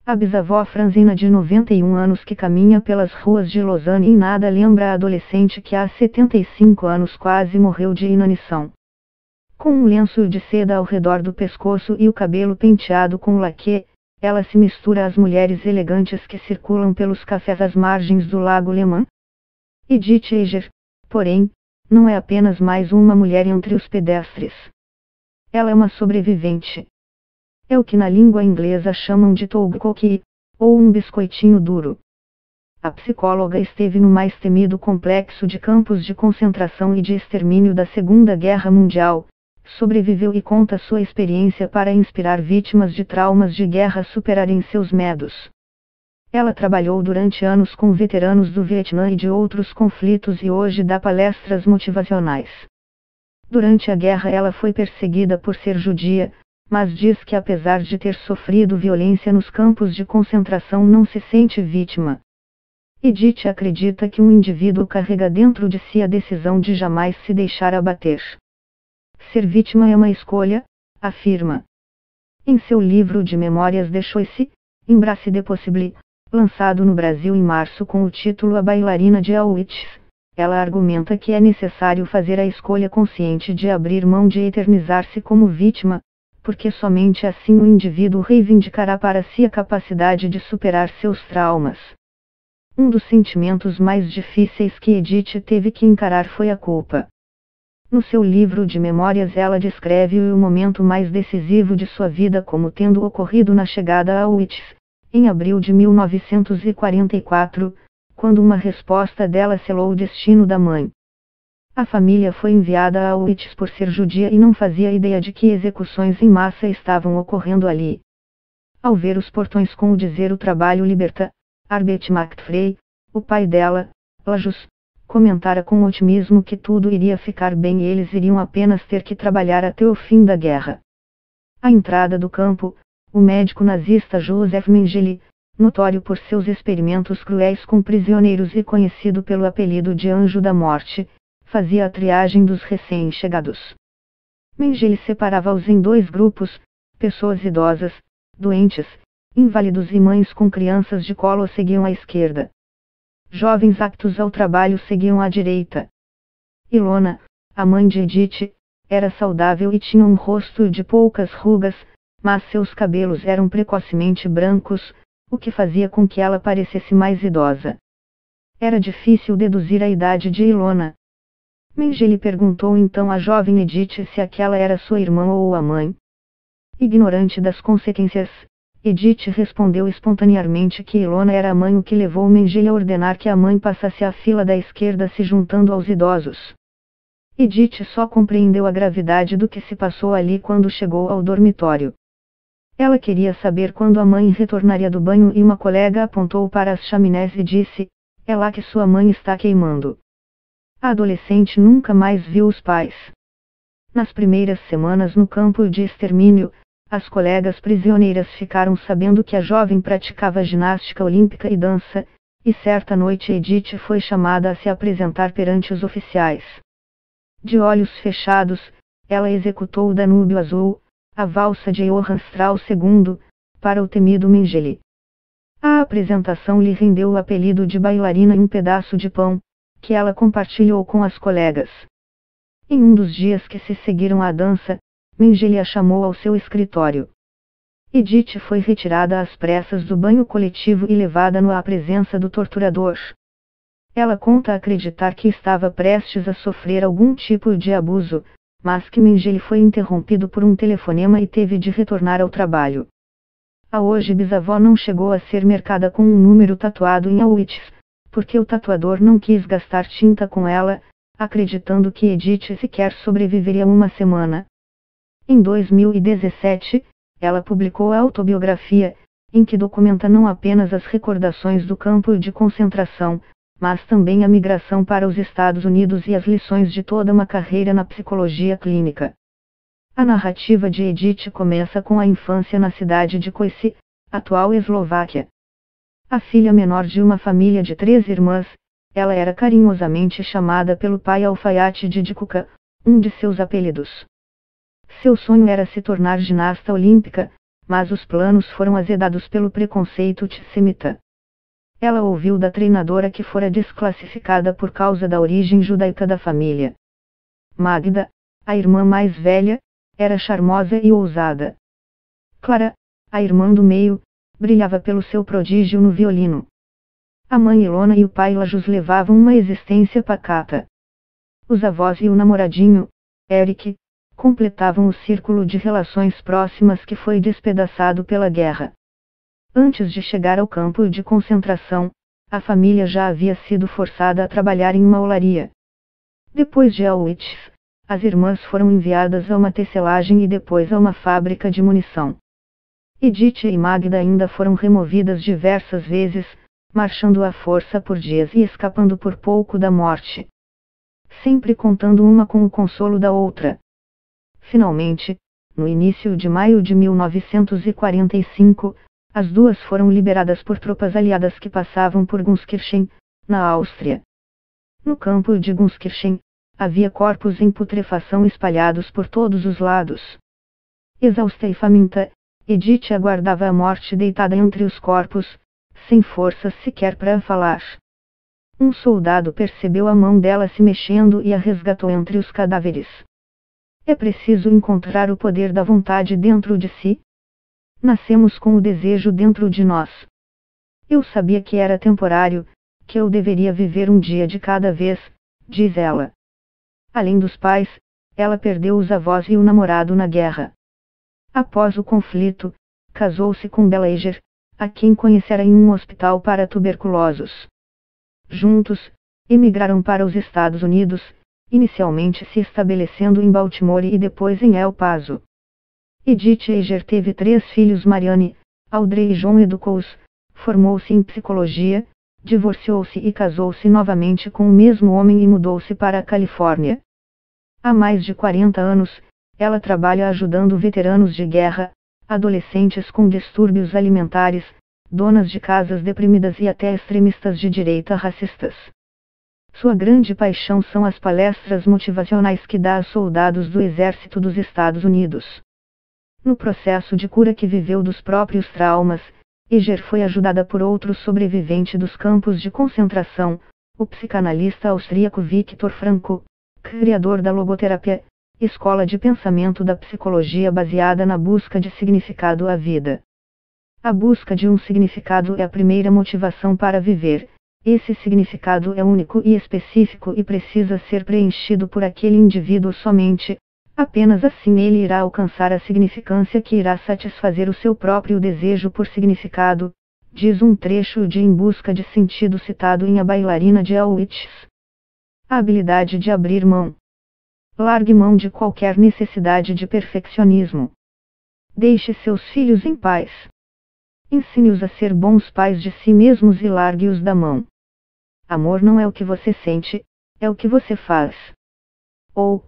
A bisavó franzina de 91 anos que caminha pelas ruas de Lausanne em nada lembra a adolescente que há 75 anos quase morreu de inanição. Com um lenço de seda ao redor do pescoço e o cabelo penteado com laque, ela se mistura às mulheres elegantes que circulam pelos cafés às margens do Lago Le Mans. Edith Eger, porém, não é apenas mais uma mulher entre os pedestres. Ela é uma sobrevivente. É o que na língua inglesa chamam de tall cookie, ou um biscoitinho duro. A psicóloga esteve no mais temido complexo de campos de concentração e de extermínio da Segunda Guerra Mundial, sobreviveu e conta sua experiência para inspirar vítimas de traumas de guerra a superarem seus medos. Ela trabalhou durante anos com veteranos do Vietnã e de outros conflitos e hoje dá palestras motivacionais. Durante a guerra ela foi perseguida por ser judia, mas diz que apesar de ter sofrido violência nos campos de concentração não se sente vítima. Edith acredita que um indivíduo carrega dentro de si a decisão de jamais se deixar abater. Ser vítima é uma escolha, afirma. Em seu livro de memórias The Choice, Embrace the Possible, lançado no Brasil em março com o título A Bailarina de Auschwitz, ela argumenta que é necessário fazer a escolha consciente de abrir mão de eternizar-se como vítima, porque somente assim o indivíduo reivindicará para si a capacidade de superar seus traumas. Um dos sentimentos mais difíceis que Edith teve que encarar foi a culpa. No seu livro de memórias ela descreve o momento mais decisivo de sua vida como tendo ocorrido na chegada a Auschwitz, em abril de 1944, quando uma resposta dela selou o destino da mãe. A família foi enviada a Auschwitz por ser judia e não fazia ideia de que execuções em massa estavam ocorrendo ali. Ao ver os portões com o dizer o trabalho liberta, Arbeit macht frei, o pai dela, Lajos, comentara com otimismo que tudo iria ficar bem e eles iriam apenas ter que trabalhar até o fim da guerra. À entrada do campo, o médico nazista Joseph Mengele, notório por seus experimentos cruéis com prisioneiros e conhecido pelo apelido de Anjo da Morte, fazia a triagem dos recém-chegados. Mengele separava-os em dois grupos: pessoas idosas, doentes, inválidos e mães com crianças de colo seguiam à esquerda. Jovens aptos ao trabalho seguiam à direita. Ilona, a mãe de Edith, era saudável e tinha um rosto de poucas rugas, mas seus cabelos eram precocemente brancos, o que fazia com que ela parecesse mais idosa. Era difícil deduzir a idade de Ilona. Mengele perguntou então à jovem Edith se aquela era sua irmã ou a mãe. Ignorante das consequências, Edith respondeu espontaneamente que Ilona era a mãe, o que levou Mengele a ordenar que a mãe passasse à fila da esquerda se juntando aos idosos. Edith só compreendeu a gravidade do que se passou ali quando chegou ao dormitório. Ela queria saber quando a mãe retornaria do banho e uma colega apontou para as chaminés e disse: "É lá que sua mãe está queimando." A adolescente nunca mais viu os pais. Nas primeiras semanas no campo de extermínio, as colegas prisioneiras ficaram sabendo que a jovem praticava ginástica olímpica e dança, e certa noite Edith foi chamada a se apresentar perante os oficiais. De olhos fechados, ela executou o Danúbio Azul, a valsa de Johann Strauss II, para o temido Mengele. A apresentação lhe rendeu o apelido de bailarina e um pedaço de pão, que ela compartilhou com as colegas. Em um dos dias que se seguiram à dança, Mengele a chamou ao seu escritório. Edith foi retirada às pressas do banho coletivo e levada à presença do torturador. Ela conta acreditar que estava prestes a sofrer algum tipo de abuso, mas que Mengele foi interrompido por um telefonema e teve de retornar ao trabalho. A hoje bisavó não chegou a ser marcada com um número tatuado em Auschwitz, porque o tatuador não quis gastar tinta com ela, acreditando que Edith sequer sobreviveria uma semana. Em 2017, ela publicou a autobiografia, em que documenta não apenas as recordações do campo de concentração, mas também a migração para os Estados Unidos e as lições de toda uma carreira na psicologia clínica. A narrativa de Edith começa com a infância na cidade de Košice, atual Eslováquia. A filha menor de uma família de 3 irmãs, ela era carinhosamente chamada pelo pai alfaiate de Dicuca, um de seus apelidos. Seu sonho era se tornar ginasta olímpica, mas os planos foram azedados pelo preconceito antissemita. Ela ouviu da treinadora que fora desclassificada por causa da origem judaica da família. Magda, a irmã mais velha, era charmosa e ousada. Clara, a irmã do meio, brilhava pelo seu prodígio no violino. A mãe Ilona e o pai Lajos levavam uma existência pacata. Os avós e o namoradinho, Eric, completavam o círculo de relações próximas que foi despedaçado pela guerra. Antes de chegar ao campo de concentração, a família já havia sido forçada a trabalhar em uma olaria. Depois de Auschwitz, as irmãs foram enviadas a uma tecelagem e depois a uma fábrica de munição. Edith e Magda ainda foram removidas diversas vezes, marchando à força por dias e escapando por pouco da morte. Sempre contando uma com o consolo da outra. Finalmente, no início de maio de 1945, as duas foram liberadas por tropas aliadas que passavam por Gunskirchen, na Áustria. No campo de Gunskirchen, havia corpos em putrefação espalhados por todos os lados. Exausta e faminta, Edith aguardava a morte deitada entre os corpos, sem forças sequer para falar. Um soldado percebeu a mão dela se mexendo e a resgatou entre os cadáveres. É preciso encontrar o poder da vontade dentro de si? Nascemos com o desejo dentro de nós. Eu sabia que era temporário, que eu deveria viver um dia de cada vez, diz ela. Além dos pais, ela perdeu os avós e o namorado na guerra. Após o conflito, casou-se com Bela Eger, a quem conhecera em um hospital para tuberculosos. Juntos, emigraram para os Estados Unidos, inicialmente se estabelecendo em Baltimore e depois em El Paso. Edith Eger teve 3 filhos: Marianne, Audrey e John. Educou-os, formou-se em psicologia, divorciou-se e casou-se novamente com o mesmo homem e mudou-se para a Califórnia. Há mais de 40 anos, ela trabalha ajudando veteranos de guerra, adolescentes com distúrbios alimentares, donas de casas deprimidas e até extremistas de direita racistas. Sua grande paixão são as palestras motivacionais que dá a soldados do Exército dos Estados Unidos. No processo de cura que viveu dos próprios traumas, Eger foi ajudada por outro sobrevivente dos campos de concentração, o psicanalista austríaco Viktor Frankl, criador da logoterapia, escola de pensamento da psicologia baseada na busca de significado à vida. A busca de um significado é a primeira motivação para viver. Esse significado é único e específico e precisa ser preenchido por aquele indivíduo somente. Apenas assim ele irá alcançar a significância que irá satisfazer o seu próprio desejo por significado, diz um trecho de Em Busca de Sentido citado em A Bailarina de Auschwitz. A habilidade de abrir mão. Largue mão de qualquer necessidade de perfeccionismo. Deixe seus filhos em paz. Ensine-os a ser bons pais de si mesmos e largue-os da mão. Amor não é o que você sente, é o que você faz. Ou,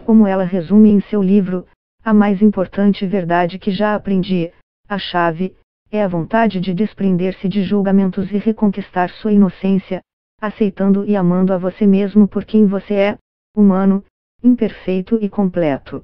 como ela resume em seu livro, a mais importante verdade que já aprendi, a chave, é a vontade de desprender-se de julgamentos e reconquistar sua inocência, aceitando e amando a você mesmo por quem você é, humano, imperfeito e completo.